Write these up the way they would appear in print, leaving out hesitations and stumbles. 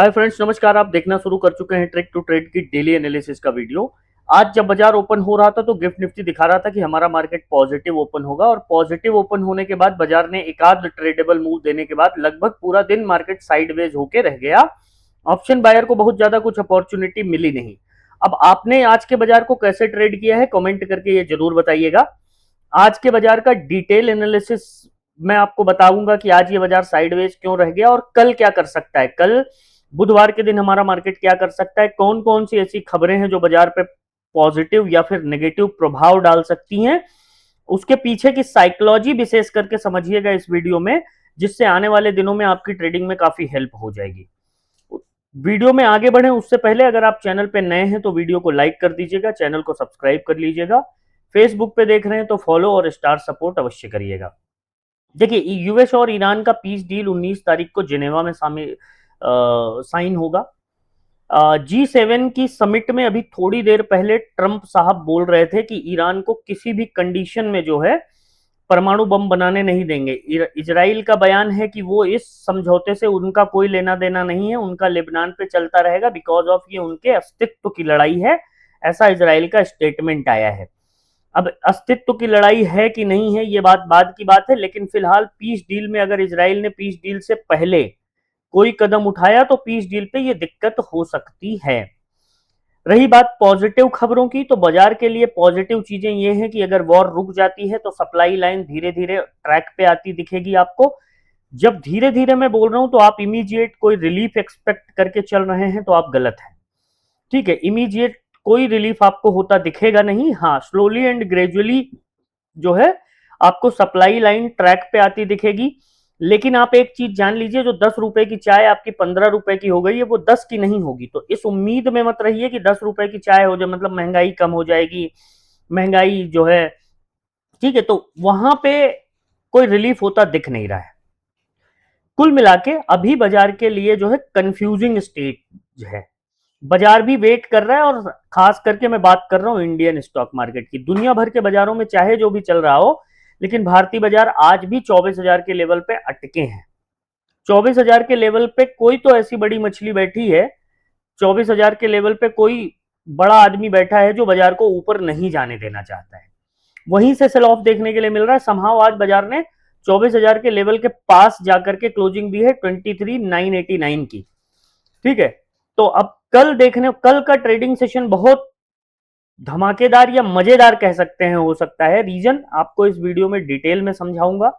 Hi friends, नमस्कार। आप देखना शुरू कर चुके हैं ट्रिक टू ट्रेड की डेली एनालिसिस का वीडियो। आज जब बाजार ओपन हो रहा था तो गिफ्ट निफ्टी दिखा रहा था कि हमारा मार्केट पॉजिटिव ओपन होगा, और पॉजिटिव ओपन होने के बाद बाजार ने एक आध ट्रेडेबल मूव देने के बाद लगभग पूरा दिन मार्केट साइडवेज होके रह गया। ऑप्शन बायर को बहुत ज्यादा कुछ अपॉर्चुनिटी मिली नहीं। अब आपने आज के बाजार को कैसे ट्रेड किया है, कमेंट करके ये जरूर बताइएगा। आज के बाजार का डिटेल एनालिसिस मैं आपको बताऊंगा कि आज ये बाजार साइडवेज क्यों रह गया और कल क्या कर सकता है। कल बुधवार के दिन हमारा मार्केट क्या कर सकता है, कौन कौन सी ऐसी खबरें हैं जो बाजार पे पॉजिटिव या फिर नेगेटिव प्रभाव डाल सकती हैं, उसके पीछे की साइकोलॉजी विशेष करके समझिएगा इस वीडियो में, जिससे आने वाले दिनों में आपकी ट्रेडिंग में काफी हेल्प हो जाएगी। वीडियो में आगे बढ़े उससे पहले अगर आप चैनल पे नए हैं तो वीडियो को लाइक कर दीजिएगा, चैनल को सब्सक्राइब कर लीजिएगा। फेसबुक पे देख रहे हैं तो फॉलो और स्टार सपोर्ट अवश्य करिएगा। देखिए, यूएस और ईरान का पीस डील 19 तारीख को जिनेवा में साइन होगा। G7 की समिट में अभी थोड़ी देर पहले ट्रंप साहब बोल रहे थे कि ईरान को किसी भी कंडीशन में जो है परमाणु बम बनाने नहीं देंगे। इजराइल का बयान है कि वो इस समझौते से उनका कोई लेना देना नहीं है, उनका लेबनान पे चलता रहेगा बिकॉज ऑफ ये उनके अस्तित्व की लड़ाई है। ऐसा इजराइल का स्टेटमेंट आया है। अब अस्तित्व की लड़ाई है कि नहीं है ये बात बाद की बात है, लेकिन फिलहाल पीस डील में अगर इजराइल ने पीस डील से पहले कोई कदम उठाया तो पीस डील पे ये दिक्कत हो सकती है। रही बात पॉजिटिव खबरों की, तो बाजार के लिए पॉजिटिव चीजें ये हैं कि अगर वॉर रुक जाती है तो सप्लाई लाइन धीरे धीरे ट्रैक पे आती दिखेगी आपको। जब धीरे धीरे मैं बोल रहा हूं तो आप इमीडिएट कोई रिलीफ एक्सपेक्ट करके चल रहे हैं तो आप गलत हैं। ठीक है, इमीडिएट कोई रिलीफ आपको होता दिखेगा नहीं। हाँ, स्लोली एंड ग्रेजुअली जो है आपको सप्लाई लाइन ट्रैक पे आती दिखेगी। लेकिन आप एक चीज जान लीजिए, जो 10 रुपए की चाय आपकी 15 रुपए की हो गई है वो 10 की नहीं होगी। तो इस उम्मीद में मत रहिए कि 10 रुपए की चाय हो जाए मतलब महंगाई कम हो जाएगी, महंगाई जो है। ठीक है, तो वहां पे कोई रिलीफ होता दिख नहीं रहा है। कुल मिला के अभी बाजार के लिए जो है कंफ्यूजिंग स्टेज है। बाजार भी वेट कर रहा है, और खास करके मैं बात कर रहा हूं इंडियन स्टॉक मार्केट की। दुनिया भर के बाजारों में चाहे जो भी चल रहा हो, लेकिन भारतीय बाजार आज भी 24,000 के लेवल पे अटके हैं। 24,000 के लेवल पे कोई तो ऐसी बड़ी मछली बैठी है, 24,000 के लेवल पे कोई बड़ा आदमी बैठा है जो बाजार को ऊपर नहीं जाने देना चाहता है। वहीं से सेल ऑफ देखने के लिए मिल रहा है। समहाउ आज बाजार ने 24,000 के लेवल के पास जाकर के क्लोजिंग दी है 23,989 की। ठीक है, तो अब कल का ट्रेडिंग सेशन बहुत धमाकेदार या मजेदार कह सकते हैं हो सकता है। रीजन आपको इस वीडियो में डिटेल में समझाऊंगा।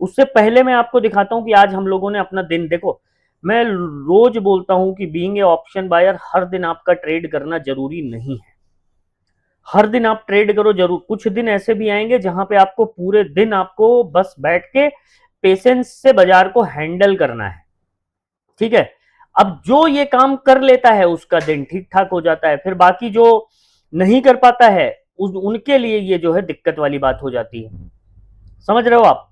उससे पहले मैं आपको दिखाता हूं कि आज हम लोगों ने अपना दिन देखो। मैं रोज बोलता हूं कि बीइंग ए ऑप्शन बायर हर दिन आपका ट्रेड करना जरूरी नहीं है। हर दिन आप ट्रेड करो जरूर, कुछ दिन ऐसे भी आएंगे जहां पे आपको पूरे दिन आपको बस बैठ के पेशेंस से बाजार को हैंडल करना है। ठीक है, अब जो ये काम कर लेता है उसका दिन ठीक ठाक हो जाता है, फिर बाकी जो नहीं कर पाता है उनके लिए ये जो है दिक्कत वाली बात हो जाती है। समझ रहे हो आप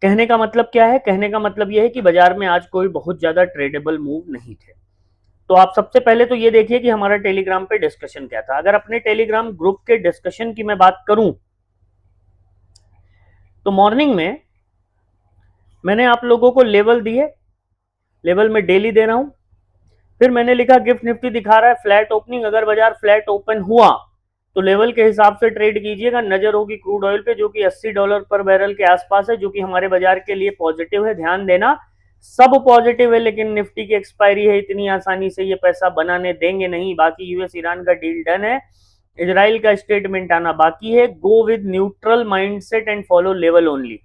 कहने का मतलब क्या है? कहने का मतलब यह है कि बाजार में आज कोई बहुत ज्यादा ट्रेडेबल मूव नहीं थे। तो आप सबसे पहले तो ये देखिए कि हमारा टेलीग्राम पे डिस्कशन क्या था। अगर अपने टेलीग्राम ग्रुप के डिस्कशन की मैं बात करूं तो मॉर्निंग में मैंने आप लोगों को लेवल दिए, लेवल में डेली दे रहा हूं। फिर मैंने लिखा गिफ्ट निफ्टी दिखा रहा है फ्लैट ओपनिंग, अगर बाजार फ्लैट ओपन हुआ तो लेवल के हिसाब से ट्रेड कीजिएगा। नजर होगी क्रूड ऑयल पे जो कि $80 पर बैरल के आसपास है, जो कि हमारे बाजार के लिए पॉजिटिव है। ध्यान देना, सब पॉजिटिव है, लेकिन निफ्टी की एक्सपायरी है, इतनी आसानी से ये पैसा बनाने देंगे नहीं। बाकी यूएस ईरान का डील डन है, इजराइल का स्टेटमेंट आना बाकी है। Go with neutral mindset and follow level only.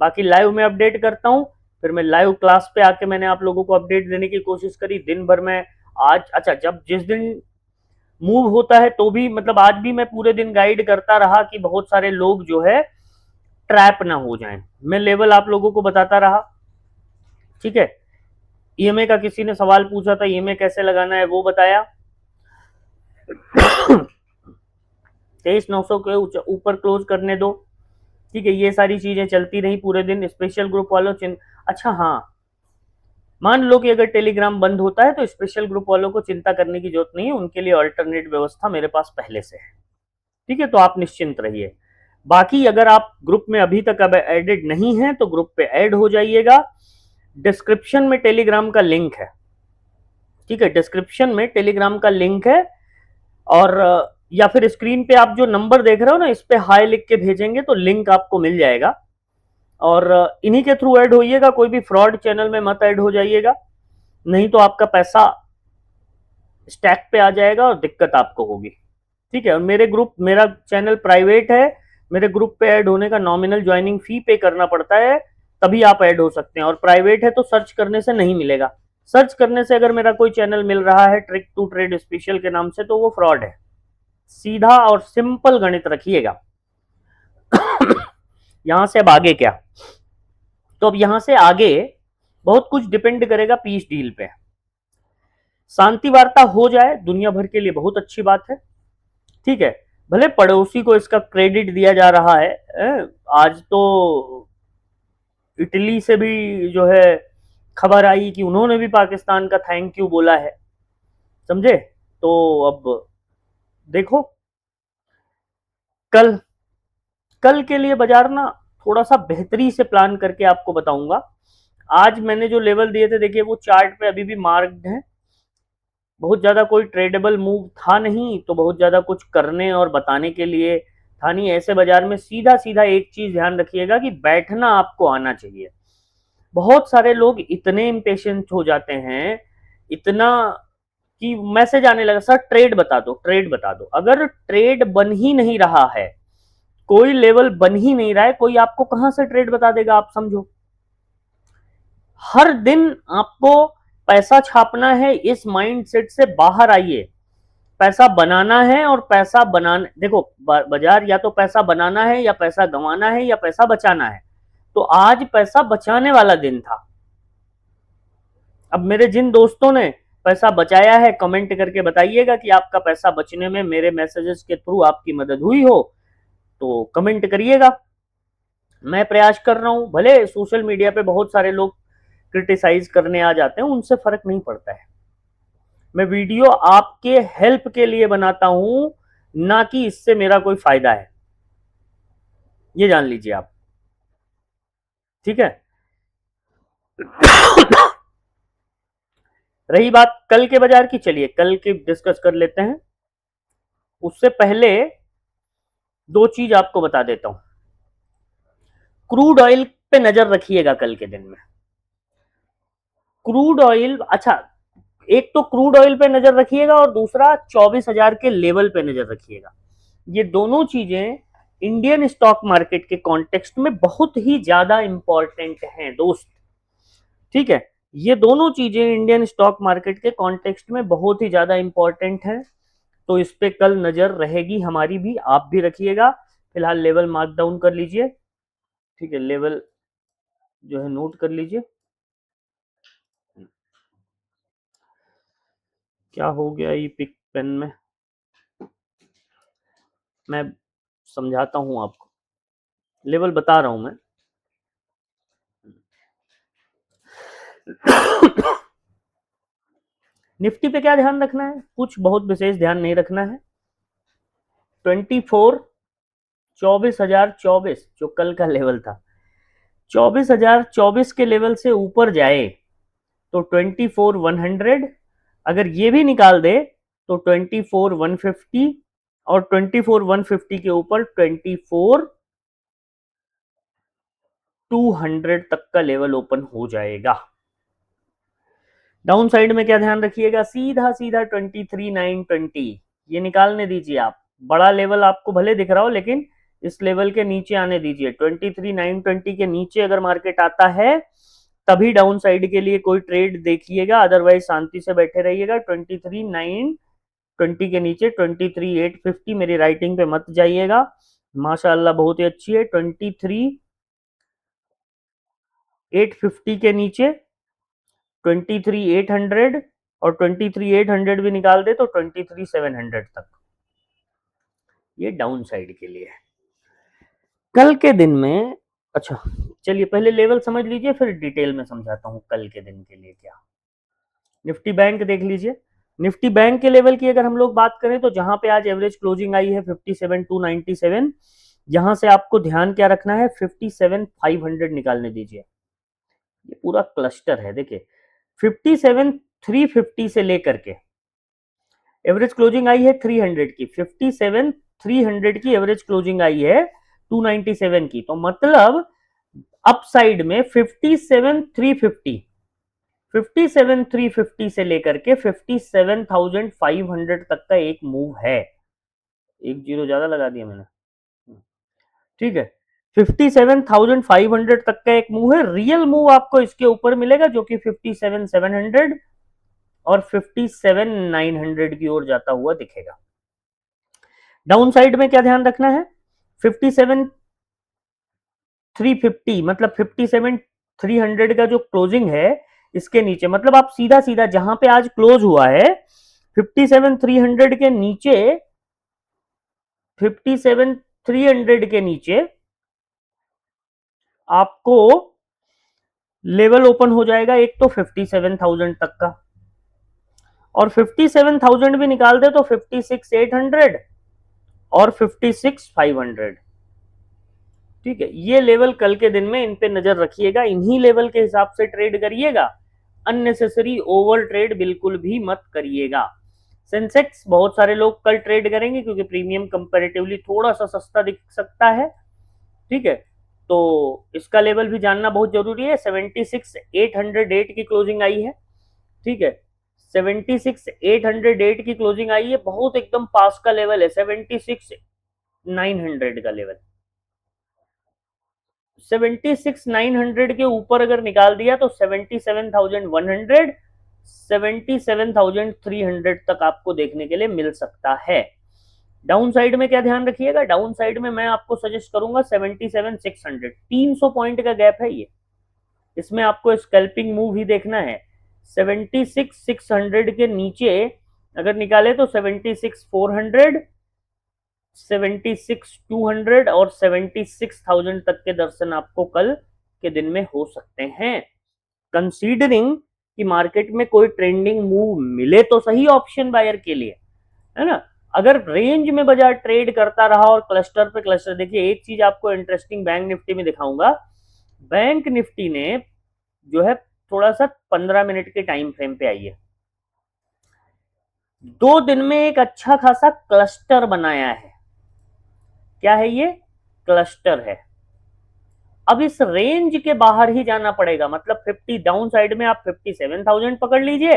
बाकी लाइव में अपडेट करता हूं, फिर मैं लाइव क्लास पे आके मैंने आप लोगों को अपडेट देने की कोशिश करी दिन भर में। आज अच्छा, जब जिस दिन मूव होता है तो भी मतलब आज भी मैं पूरे दिन गाइड करता रहा कि बहुत सारे लोग जो है ट्रैप ना हो जाएं। मैं लेवल आप लोगों को बताता रहा। ठीक है, ईएमए का किसी ने सवाल पूछा था, ईएमए कैसे लगाना है वो बताया। 23,900 के ऊपर क्लोज करने दो। ठीक है, ये सारी चीजें चलती रही पूरे दिन। स्पेशल ग्रुप वालों अच्छा हाँ, मान लो कि अगर टेलीग्राम बंद होता है तो स्पेशल ग्रुप वालों को चिंता करने की जरूरत नहीं है, उनके लिए अल्टरनेट व्यवस्था मेरे पास पहले से है। ठीक है, तो आप निश्चिंत रहिए। बाकी अगर आप ग्रुप में अभी तक अब एडेड नहीं है तो ग्रुप पे ऐड हो जाइएगा। डिस्क्रिप्शन में टेलीग्राम का लिंक है, ठीक है, डिस्क्रिप्शन में टेलीग्राम का लिंक है, और या फिर स्क्रीन पे आप जो नंबर देख रहे हो ना, इस पे हाई लिख के भेजेंगे तो लिंक आपको मिल जाएगा। और इन्हीं के थ्रू ऐड होइएगा, कोई भी फ्रॉड चैनल में मत ऐड हो जाइएगा, नहीं तो आपका पैसा स्टैक पे आ जाएगा और दिक्कत आपको होगी। ठीक है, और मेरा चैनल प्राइवेट है, मेरे ग्रुप पे ऐड होने का नॉमिनल ज्वाइनिंग फी पे करना पड़ता है, तभी आप ऐड हो सकते हैं। और प्राइवेट है तो सर्च करने से नहीं मिलेगा। सर्च करने से अगर मेरा कोई चैनल मिल रहा है ट्रिक टू ट्रेड स्पेशल के नाम से, तो वो फ्रॉड है। सीधा और सिंपल गणित रखिएगा। यहां से अब आगे क्या? तो अब यहां से आगे बहुत कुछ डिपेंड करेगा पीस डील पे। शांति वार्ता हो जाए दुनिया भर के लिए बहुत अच्छी बात है। ठीक है, भले पड़ोसी को इसका क्रेडिट दिया जा रहा है। आज तो इटली से भी जो है खबर आई कि उन्होंने भी पाकिस्तान का थैंक यू बोला है, समझे? तो अब देखो, कल कल के लिए बाजार ना थोड़ा सा बेहतरी से प्लान करके आपको बताऊंगा। आज मैंने जो लेवल दिए थे, देखिए वो चार्ट पे अभी भी मार्क्ड है। बहुत ज्यादा कोई ट्रेडेबल मूव था नहीं, तो बहुत ज्यादा कुछ करने और बताने के लिए था नहीं। ऐसे बाजार में सीधा सीधा एक चीज ध्यान रखिएगा कि बैठना आपको आना चाहिए। बहुत सारे लोग इतने इम्पेशेंट हो जाते हैं, इतना कि मैसेज आने लगा, सर ट्रेड बता दो, ट्रेड बता दो। अगर ट्रेड बन ही नहीं रहा है, कोई लेवल बन ही नहीं रहा है, कोई आपको कहां से ट्रेड बता देगा? आप समझो, हर दिन आपको पैसा छापना है, इस माइंडसेट से बाहर आइए। पैसा बनाना है, और पैसा बनाने, देखो बाजार या तो पैसा बनाना है, या पैसा गंवाना है, या पैसा बचाना है। तो आज पैसा बचाने वाला दिन था। अब मेरे जिन दोस्तों ने पैसा बचाया है, कमेंट करके बताइएगा कि आपका पैसा बचने में मेरे मैसेजेस के थ्रू आपकी मदद हुई हो, तो कमेंट करिएगा। मैं प्रयास कर रहा हूं, भले सोशल मीडिया पे बहुत सारे लोग क्रिटिसाइज करने आ जाते हैं, उनसे फर्क नहीं पड़ता है। मैं वीडियो आपके हेल्प के लिए बनाता हूं, ना कि इससे मेरा कोई फायदा है, ये जान लीजिए आप। ठीक है। रही बात कल के बाजार की, चलिए कल की डिस्कस कर लेते हैं। उससे पहले दो चीज आपको बता देता हूं। क्रूड ऑयल पे नजर रखिएगा कल के दिन में। क्रूड ऑयल, अच्छा, एक तो क्रूड ऑयल पे नजर रखिएगा, और दूसरा 24,000 के लेवल पे नजर रखिएगा। ये दोनों चीजें इंडियन स्टॉक मार्केट के कॉन्टेक्स्ट में बहुत ही ज्यादा इंपॉर्टेंट हैं दोस्त। ठीक है, ये दोनों चीजें इंडियन स्टॉक मार्केट के कॉन्टेक्स्ट में बहुत ही ज्यादा इंपॉर्टेंट हैं, तो इस पे कल नजर रहेगी हमारी भी, आप भी रखिएगा। फिलहाल लेवल मार्क डाउन कर लीजिए। ठीक है, लेवल जो है नोट कर लीजिए। क्या हो गया ये पिक पेन में? मैं समझाता हूं आपको, लेवल बता रहा हूं मैं। निफ्टी पे क्या ध्यान रखना है? कुछ बहुत विशेष ध्यान नहीं रखना है। 24,24,024 जो कल का लेवल था, 24,024 के लेवल से ऊपर जाए तो 24,100, अगर ये भी निकाल दे तो 24,150, और 24,150 के ऊपर 24,200 तक का लेवल ओपन हो जाएगा। डाउन साइड में क्या ध्यान रखिएगा? सीधा सीधा 23,920, ये निकालने दीजिए आप। बड़ा लेवल आपको भले दिख रहा हो, लेकिन इस लेवल के नीचे आने दीजिए। 23,920 के नीचे अगर मार्केट आता है, तभी डाउन साइड के लिए कोई ट्रेड देखिएगा, अदरवाइज शांति से बैठे रहिएगा। 23,920 के नीचे 23,850, मेरी राइटिंग पे मत जाइएगा, माशाअल्लाह बहुत ही अच्छी है। 23,850 के नीचे 23,800, और 23,800 भी निकाल दे तो 23,700 तक, ये डाउन साइड के लिए है कल के दिन में। अच्छा, चलिए पहले लेवल समझ लीजिए, फिर डिटेल में समझाता हूँ कल के दिन के लिए क्या। निफ्टी बैंक देख लीजिए। निफ्टी बैंक के लेवल की अगर हम लोग बात करें, तो जहां पे आज एवरेज क्लोजिंग आई है 57,297, यहां से आपको ध्यान क्या रखना है? 57,500 निकालने दीजिए। ये पूरा क्लस्टर है, देखिए 57,350 से लेकर के एवरेज क्लोजिंग आई है 300 की, 57,300 की एवरेज क्लोजिंग आई है 297 की। तो मतलब अपसाइड में 57,350, 57,350 से लेकर के 57,500 तक का एक मूव है। एक जीरो ज्यादा लगा दिया मैंने, ठीक है। 57,500 तक का एक मूव है। रियल मूव आपको इसके ऊपर मिलेगा जो कि 57,700 और 57,900 की ओर जाता हुआ दिखेगा। डाउन साइड में क्या ध्यान रखना है, 57,350 मतलब 57,300 का जो क्लोजिंग है इसके नीचे, मतलब आप सीधा सीधा जहां पे आज क्लोज हुआ है 57,300 के नीचे, 57,300 के नीचे आपको लेवल ओपन हो जाएगा एक तो 57,000 तक का, और 57,000 भी निकाल दे तो 56,800 और 56,500, ठीक है। ये लेवल कल के दिन में इन पे नजर रखिएगा, इन्हीं लेवल के हिसाब से ट्रेड करिएगा, अननेसेसरी ओवर ट्रेड बिल्कुल भी मत करिएगा। सेंसेक्स बहुत सारे लोग कल ट्रेड करेंगे क्योंकि प्रीमियम कंपैरेटिवली थोड़ा सा सस्ता दिख सकता है, ठीक है। तो इसका लेवल भी जानना बहुत जरूरी है। 76,808 की क्लोजिंग आई है, ठीक है। 76,808 की क्लोजिंग आई है, बहुत एकदम पास का लेवल है 76,900 का लेवल। 76,900 के ऊपर अगर निकाल दिया तो 77,100, 77,300 तक आपको देखने के लिए मिल सकता है। डाउन साइड में क्या ध्यान रखिएगा, डाउन साइड में मैं आपको सजेस्ट करूंगा 77,600, 300 पॉइंट का गैप है ये, इसमें आपको स्कैल्पिंग मूव ही देखना है। 76,600 के नीचे अगर निकाले तो 76,400, 76,200 और 76,000 तक के दर्शन आपको कल के दिन में हो सकते हैं, कंसीडरिंग कि मार्केट में कोई ट्रेंडिंग मूव मिले तो सही ऑप्शन बायर के लिए, है ना। अगर रेंज में बाजार ट्रेड करता रहा और क्लस्टर पे क्लस्टर, देखिए एक चीज आपको इंटरेस्टिंग बैंक निफ्टी में दिखाऊंगा। बैंक निफ्टी ने जो है थोड़ा सा 15 मिनट के टाइम फ्रेम पे आई है, 2 दिन में एक अच्छा खासा क्लस्टर बनाया है। क्या है ये, क्लस्टर है। अब इस रेंज के बाहर ही जाना पड़ेगा, मतलब 50 डाउन साइड में आप 57,000 पकड़ लीजिए,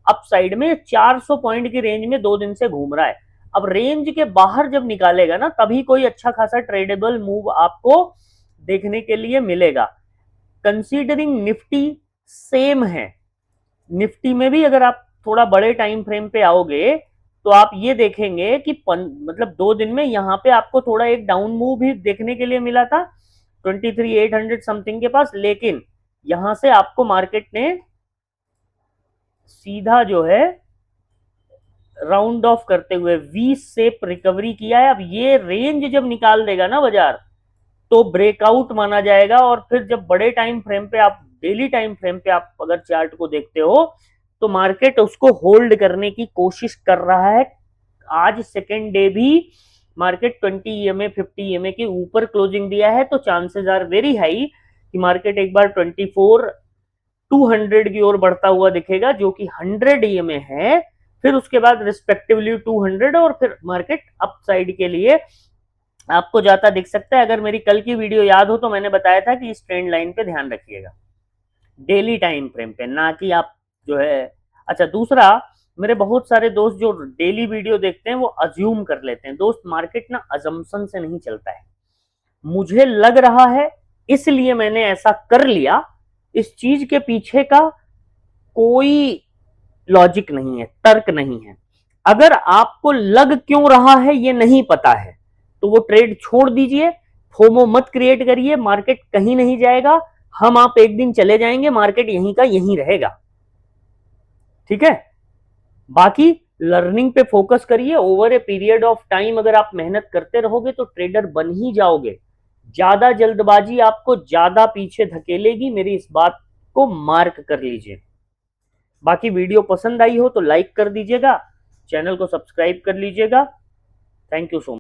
अप साइड में 400 पॉइंट की रेंज में 2 दिन से घूम रहा है। अब रेंज के बाहर जब निकालेगा ना तभी कोई अच्छा खासा ट्रेडेबल मूव आपको देखने के लिए मिलेगा। कंसीडरिंग निफ्टी सेम है, निफ्टी में भी अगर आप थोड़ा बड़े टाइम फ्रेम पे आओगे तो आप ये देखेंगे कि मतलब 2 दिन में यहाँ पे आपको थोड़ा एक डाउन मूव भी देखने के लिए मिला था 23,800 समथिंग के पास, लेकिन यहां से आपको मार्केट ने सीधा जो है राउंड ऑफ करते हुए वी शेप रिकवरी किया है। अब ये रेंज जब निकाल देगा ना बाजार तो ब्रेकआउट माना जाएगा, और फिर जब बड़े टाइम फ्रेम पे आप, डेली टाइम फ्रेम पे आप अगर चार्ट को देखते हो तो मार्केट उसको होल्ड करने की कोशिश कर रहा है। आज सेकेंड डे भी मार्केट 20 EMA 50 EMA के ऊपर क्लोजिंग दिया है, तो चांसेस आर वेरी हाई कि मार्केट एक बार 24,200 की ओर बढ़ता हुआ दिखेगा जो कि 100 EMA है, फिर उसके बाद रिस्पेक्टिवली 200 और फिर मार्केट अप साइड के लिए आपको जाता दिख सकता है। अगर मेरी कल की वीडियो याद हो तो मैंने बताया था कि इस ट्रेंड लाइन पे ध्यान रखिएगा डेली टाइम फ्रेम पे, ना कि आप जो है। अच्छा, दूसरा, मेरे बहुत सारे दोस्त जो डेली वीडियो देखते हैं वो अज्यूम कर लेते हैं। दोस्त, मार्केट ना अजम्पशन से नहीं चलता है, मुझे लग रहा है इसलिए मैंने ऐसा कर लिया, इस चीज के पीछे का कोई लॉजिक नहीं है, तर्क नहीं है। अगर आपको लग क्यों रहा है ये नहीं पता है तो वो ट्रेड छोड़ दीजिए, फोमो मत क्रिएट करिए, मार्केट कहीं नहीं जाएगा, हम आप एक दिन चले जाएंगे, मार्केट यहीं का यहीं रहेगा, ठीक है। बाकी लर्निंग पे फोकस करिए, over a period of time अगर आप मेहनत करते रहोगे तो ट्रेडर बन ही जाओगे। ज्यादा जल्दबाजी आपको ज्यादा पीछे धकेलेगी, मेरी इस बात को मार्क कर लीजिए। बाकी वीडियो पसंद आई हो तो लाइक कर दीजिएगा, चैनल को सब्सक्राइब कर लीजिएगा। Thank you so much.